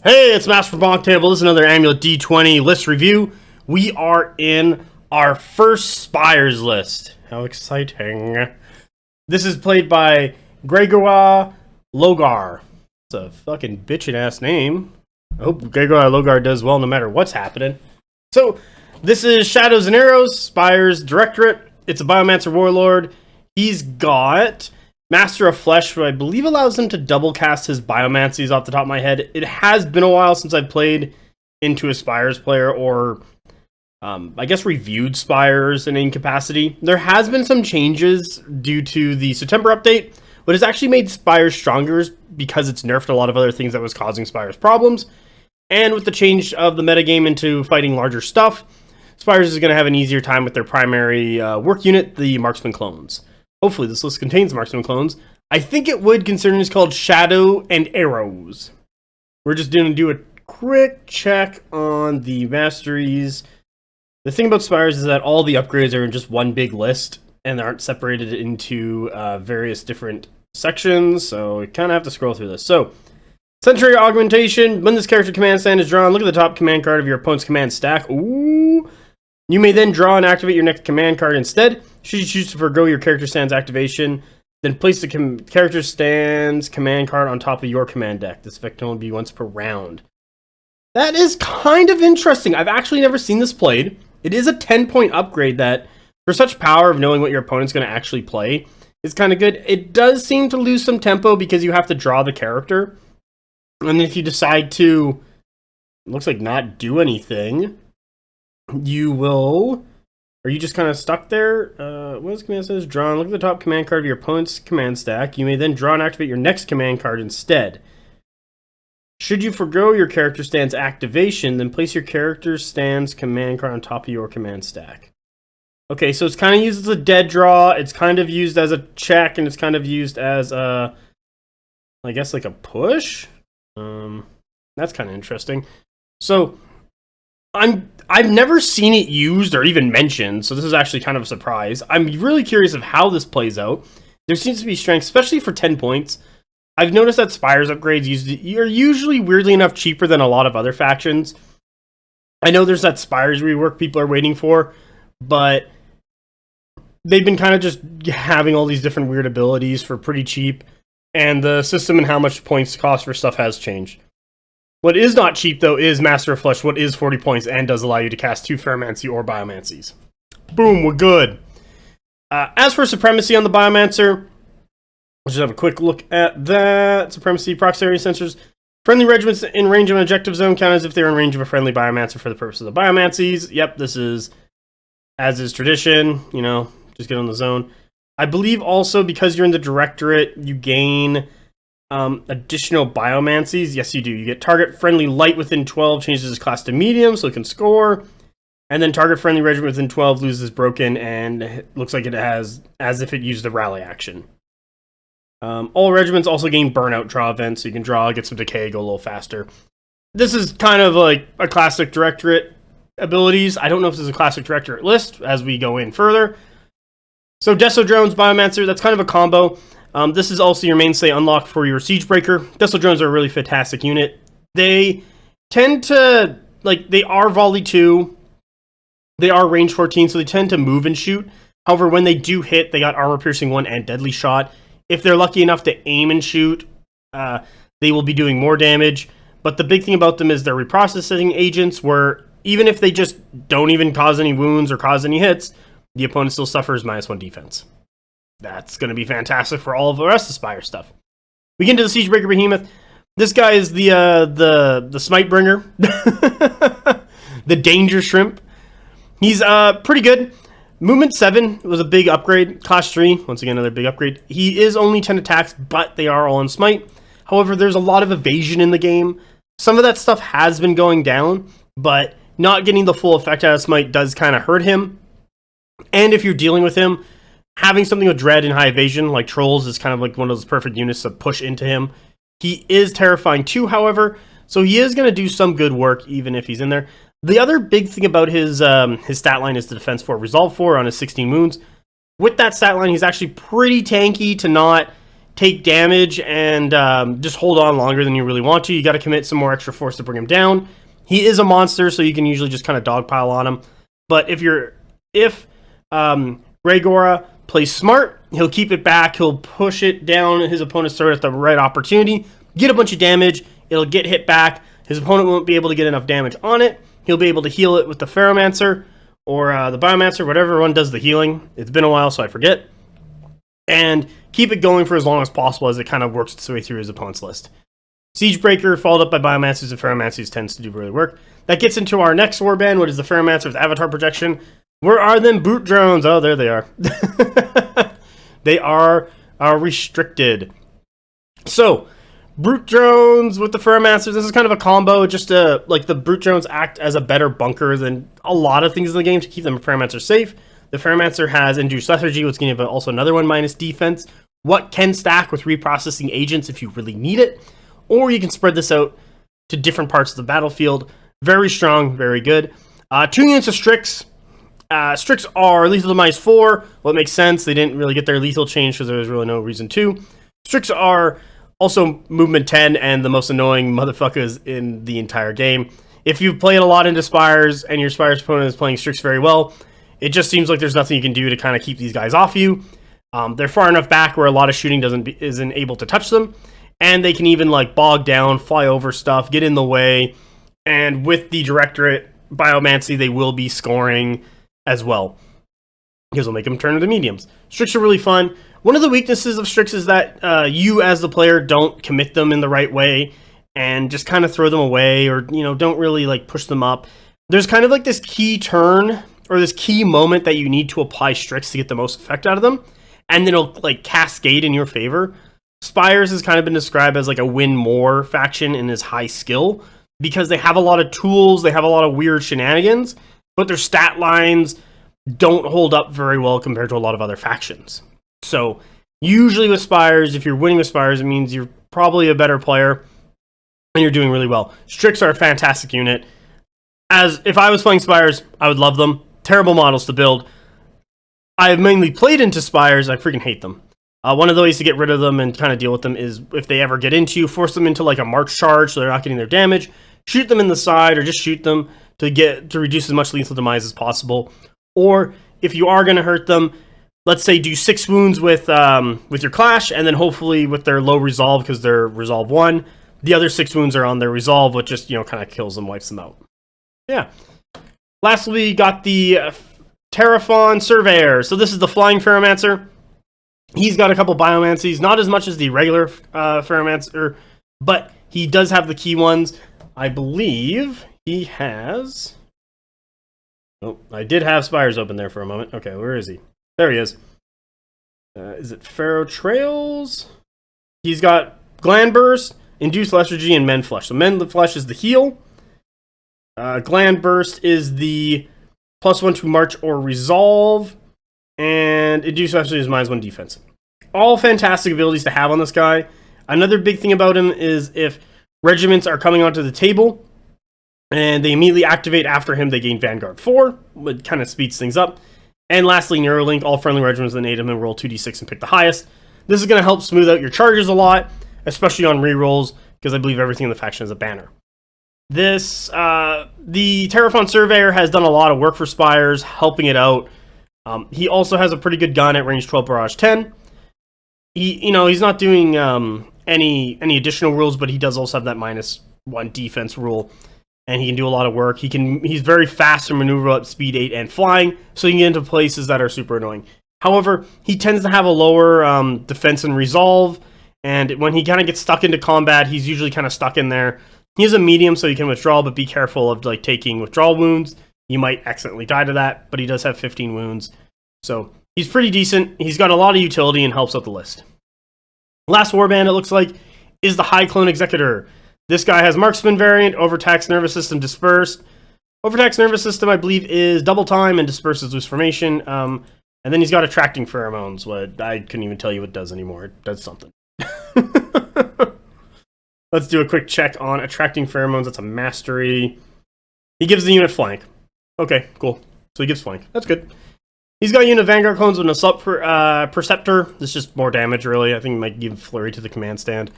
Hey, it's Master from BonkTable. This is another Amulet D20 list review. We are in our first Spires list. How exciting. This is played by Grega Logar. It's a fucking bitchin' ass name. I hope Grega Logar does well no matter what's happening. So, this is Shadows and Arrows, Spires Directorate. It's a Biomancer Warlord. He's got Master of Flesh, who I believe allows him to double cast his Biomancies off the top of my head. It has been a while since I've played into a Spires player, or I guess reviewed Spires in any capacity. There has been some changes due to the September update, but it's actually made Spires stronger because it's nerfed a lot of other things that was causing Spires problems. And with the change of the metagame into fighting larger stuff, Spires is going to have an easier time with their primary work unit, the Marksman clones. Hopefully this list contains Marksman clones. I think it would, considering it's called Shadow and Arrows. We're just going to do a quick check on the masteries. The thing about Spires is that all the upgrades are in just one big list, and they aren't separated into various different sections, so we kind of have to scroll through this. So, Century Augmentation. When this character command stand is drawn, look at the top command card of your opponent's command stack. Ooh! You may then draw and activate your next command card instead. Should you choose to forgo your character stand's activation, then place the character stand's command card on top of your command deck. This effect can only be once per round. That is kind of interesting. I've actually never seen this played. It is a 10-point upgrade that, for such power of knowing what your opponent's going to actually play, is kind of good. It does seem to lose some tempo because you have to draw the character. And if you decide to, it looks like, not do anything, you will... Are you just kind of stuck there? What does command says? Drawn. Look at the top command card of your opponent's command stack. You may then draw and activate your next command card instead. Should you forgo your character stand's activation, then place your character stand's command card on top of your command stack. Okay, so it's kind of used as a dead draw. It's kind of used as a check, and it's kind of used as a, I guess, like a push. That's kind of interesting. So I've never seen it used or even mentioned, so this is actually kind of a surprise. I'm really curious of how this plays out. There seems to be strength, especially for 10 points. I've noticed that Spires upgrades are usually, weirdly enough, cheaper than a lot of other factions. I know there's that Spires rework people are waiting for, but they've been kind of just having all these different weird abilities for pretty cheap, and the system and how much points cost for stuff has changed. What is not cheap, though, is Master of Flesh, what is 40 points and does allow you to cast 2 Ferromancy or Biomancies. Boom, we're good. As for Supremacy on the Biomancer, let's just have a quick look at that. Supremacy, proxy area sensors. Friendly regiments in range of an objective zone count as if they're in range of a friendly Biomancer for the purpose of the Biomancies. Yep, this is, as is tradition, you know, just get on the zone. I believe also, because you're in the Directorate, you gain... additional Biomancies. Yes, you do. You get target friendly light within 12 changes its class to medium, so it can score. And then target friendly regiment within 12 loses broken, and it looks like it has as if it used a rally action. All regiments also gain burnout draw events, so you can draw, get some decay, go a little faster. This is kind of like a classic Directorate abilities. I don't know if this is a classic Directorate list as we go in further. So Deso Drones, Biomancer, that's kind of a combo. This is also your mainstay unlock for your Siegebreaker. Deso Drones are a really fantastic unit. They tend to, like, they are volley 2. They are range 14, so they tend to move and shoot. However, when they do hit, they got armor piercing 1 and deadly shot. If they're lucky enough to aim and shoot, they will be doing more damage. But the big thing about them is they're reprocessing agents, where even if they just don't even cause any wounds or cause any hits, the opponent still suffers -1 defense. That's going to be fantastic for all of the rest of Spire stuff. We get into the Siegebreaker Behemoth. This guy is the Smite Bringer. The Danger Shrimp. He's pretty good. Movement 7 was a big upgrade. Class 3, once again, another big upgrade. He is only 10 attacks, but they are all on Smite. However, there's a lot of evasion in the game. Some of that stuff has been going down, but not getting the full effect out of Smite does kind of hurt him. And if you're dealing with him, having something with Dread and high evasion, like Trolls, is kind of like one of those perfect units to push into him. He is terrifying too, however, so he is going to do some good work even if he's in there. The other big thing about his stat line is the Defense 4, Resolve 4 on his 16 wounds. With that stat line, he's actually pretty tanky to not take damage and just hold on longer than you really want to. You got to commit some more extra force to bring him down. He is a monster, so you can usually just kind of dogpile on him. But if Gregora plays smart, he'll keep it back. He'll push it down his opponent's throat at the right opportunity, get a bunch of damage. It'll get hit back. His opponent won't be able to get enough damage on it. He'll be able to heal it with the Ferromancer or the Biomancer, whatever one does the healing. It's been a while, so I forget. And keep it going for as long as possible as it kind of works its way through his opponent's list. Siegebreaker, followed up by Biomancers and Ferromancers, tends to do really work. That gets into our next warband, what is the Ferromancer with Avatar Projection. Where are them boot drones? Oh, there they are. They are restricted. So, brute drones with the Ferromancers, this is kind of a combo, just like the brute drones act as a better bunker than a lot of things in the game to keep them Ferromancer safe. The Ferromancer has Induced Lethargy, which can give also another one minus defense. What can stack with reprocessing agents if you really need it. Or you can spread this out to different parts of the battlefield. Very strong, very good. 2 units of Strix. Strix are lethal to minus 4. Well, it makes sense. They didn't really get their lethal change because there was really no reason to. Strix are also movement 10 and the most annoying motherfuckers in the entire game. If you've played a lot into Spires and your Spires opponent is playing Strix very well, it just seems like there's nothing you can do to kind of keep these guys off you. They're far enough back where a lot of shooting isn't able to touch them. And they can even like bog down, fly over stuff, get in the way. And with the Directorate Biomancy, they will be scoring as well, because we'll make them turn into mediums. Strix are really fun. One of the weaknesses of Strix is that you as the player don't commit them in the right way and just kind of throw them away, or don't really like push them up. There's kind of like this key turn or this key moment that you need to apply Strix to get the most effect out of them, and then it'll like cascade in your favor. Spires has kind of been described as like a win more faction in his high skill, because they have a lot of tools, they have a lot of weird shenanigans, but their stat lines don't hold up very well compared to a lot of other factions. So usually with Spires, if you're winning with Spires, it means you're probably a better player and you're doing really well. Strix are a fantastic unit. As if I was playing Spires, I would love them. Terrible models to build. I have mainly played into Spires. I freaking hate them. One of the ways to get rid of them and kind of deal with them is if they ever get into you, force them into like a march charge so they're not getting their damage. Shoot them in the side or just shoot them to reduce as much lethal demise as possible. Or if you are going to hurt them, let's say do 6 wounds with your Clash, and then hopefully with their low resolve, because they're resolve 1, the other 6 wounds are on their resolve, which just kind of kills them, wipes them out. Yeah. Lastly, we got the Terraphon Surveyor. So this is the Flying Ferromancer. He's got a couple Biomancies, not as much as the regular Ferromancer, but he does have the key ones. I believe he has... Oh, I did have Spires open there for a moment. Okay, where is he? There he is. Is it Pharaoh Trails? He's got Gland Burst, Induced Lethargy, and Mend Flesh. So Mend Flesh is the heal. Gland Burst is the +1 to March or Resolve. And Induced Lethargy is -1 defense. All fantastic abilities to have on this guy. Another big thing about him is if regiments are coming onto the table and they immediately activate after him, they gain Vanguard 4, which kind of speeds things up. And lastly, Neuralink, all friendly regiments that aid him and roll 2d6 and pick the highest. This is going to help smooth out your charges a lot, especially on rerolls, because I believe everything in the faction is a banner. This, the Terraphon Surveyor has done a lot of work for Spires, helping it out. He also has a pretty good gun at range 12, barrage 10. He's not doing any additional rules, but he does also have that -1 defense rule, and he can do a lot of work. He's very fast to maneuver up speed 8 and flying, so he can get into places that are super annoying. However, he tends to have a lower defense and resolve, and when he kind of gets stuck into combat, he's usually kind of stuck in there. He is a medium, so he can withdraw, but be careful of like taking withdrawal wounds. You might accidentally die to that, but he does have 15 wounds. So he's pretty decent. He's got a lot of utility and helps out the list. Last warband, it looks like, is the High Clone Executor. This guy has Marksman variant, Overtaxed Nervous System, Dispersed. Overtaxed Nervous System, I believe, is double time and disperses loose formation. And then he's got Attracting Pheromones, what I couldn't even tell you what it does anymore. It does something. Let's do a quick check on Attracting Pheromones. That's a mastery. He gives the unit flank. Okay, cool. So he gives flank. That's good. He's got a unit of Vanguard clones with an Assault Perceptor. This is just more damage, really. I think he might give Flurry to the command stand.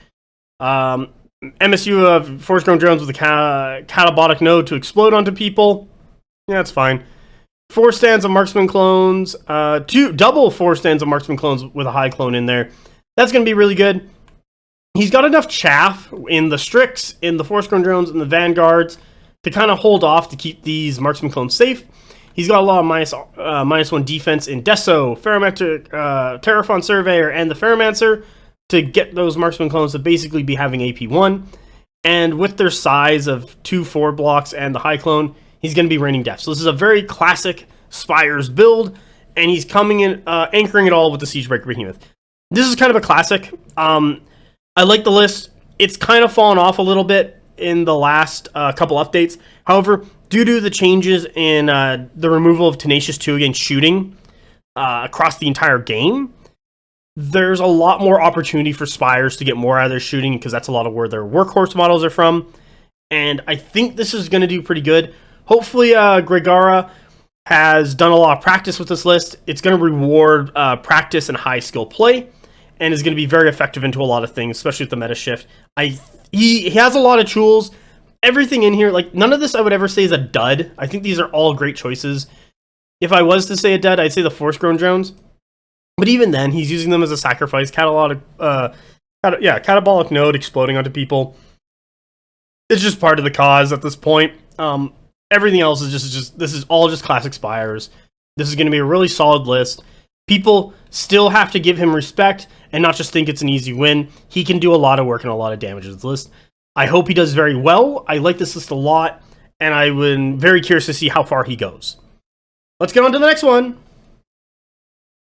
MSU of Force-Grown Drones with a Catabolic Node to explode onto people. Yeah, that's fine. 4 stands of Marksman clones. 2 double 4 stands of Marksman clones with a high clone in there. That's going to be really good. He's got enough chaff in the Strix, in the Force-Grown Drones, and the Vanguards to kind of hold off to keep these Marksman clones safe. He's got a lot of -1 defense in Deso, Ferrometric, Terraphon Surveyor, and the Ferromancer to get those Marksman clones to basically be having AP1. And with their size of 2 forward blocks and the high clone, he's going to be raining death. So this is a very classic Spires build, and he's coming in, anchoring it all with the Siegebreaker Behemoth. This is kind of a classic. I like the list. It's kind of fallen off a little bit in the last couple updates. However, due to the changes in the removal of Tenacious 2 against shooting across the entire game, there's a lot more opportunity for Spires to get more out of their shooting, because that's a lot of where their workhorse models are from. And I think this is going to do pretty good. Hopefully, Grega has done a lot of practice with this list. It's going to reward practice and high skill play, and is going to be very effective into a lot of things, especially with the meta shift. He has a lot of tools. Everything in here, like, none of this I would ever say is a dud. I think these are all great choices. If I was to say a dud, I'd say the Force-Grown Drones. But even then, he's using them as a sacrifice. Catabolic Node exploding onto people. It's just part of the cause at this point. Everything else is just this is all just classic Spires. This is going to be a really solid list. People still have to give him respect and not just think it's an easy win. He can do a lot of work and a lot of damage with this list. I hope he does very well. I like this list a lot, and I'm very curious to see how far he goes. Let's get on to the next one.